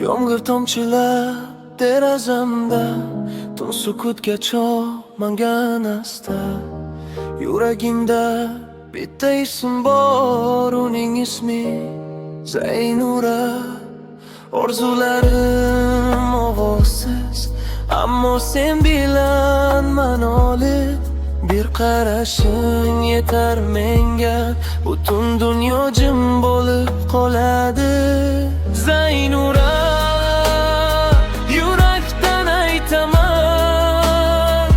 Yomg'ir tomchilar derazamda, tun sukutga cho'mgan asta. Yuragingda bitta ism bor, uning ismi Zaynura. Orzularim ovozsiz, ammo sen bilan ma'noli. Bir qarashing yetar menga, butun dunyo jim bo'lib qoladi. Zaynura, yurakdan aytaman,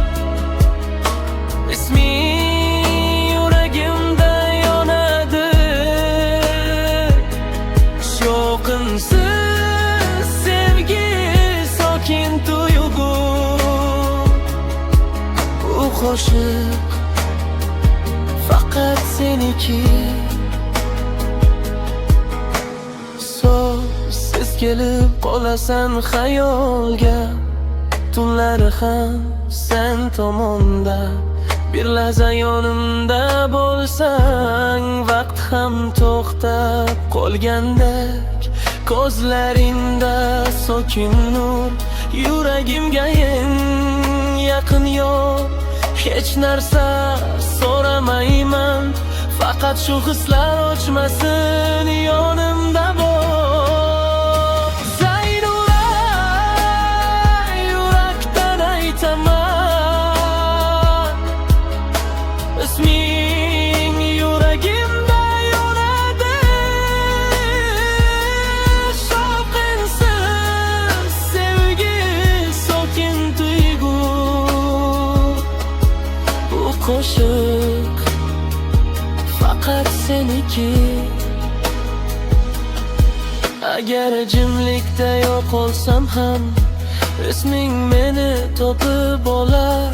isming yuragimda yonadi. Shovqinsiz sevgi, sokin tuyg'u, bu qo'shiq faqat seniki. Siz kelib qolasan xayolga, tunlari ham sen tomonda. Bir lahza yonimda bo'lsang, vaqt ham to'xtab qolgandek. Ko'zlaringda sokin nur, yuragimga eng yaqin yo'q. Hech narsa so'ramayman, faqat shu hislar o'chmasin, yonimda bo'l. Zaynura, yurakdan aytaman, isming yuragimda yonadi. Shovqinsiz sevgi, sokin tuyg'u, bu qo'shiq faqat seniki. Agar jimlikda yo'qolsam ham, isming meni topib olar.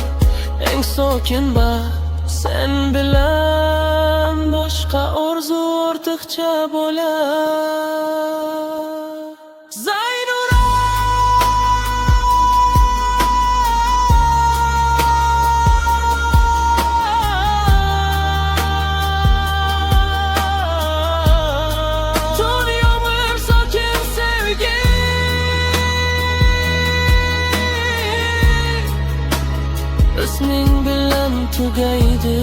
Eng sokin baxt sen bilan, boshqa orzu ortiqcha bo'lar. Zaynura, isming bilan tugaydi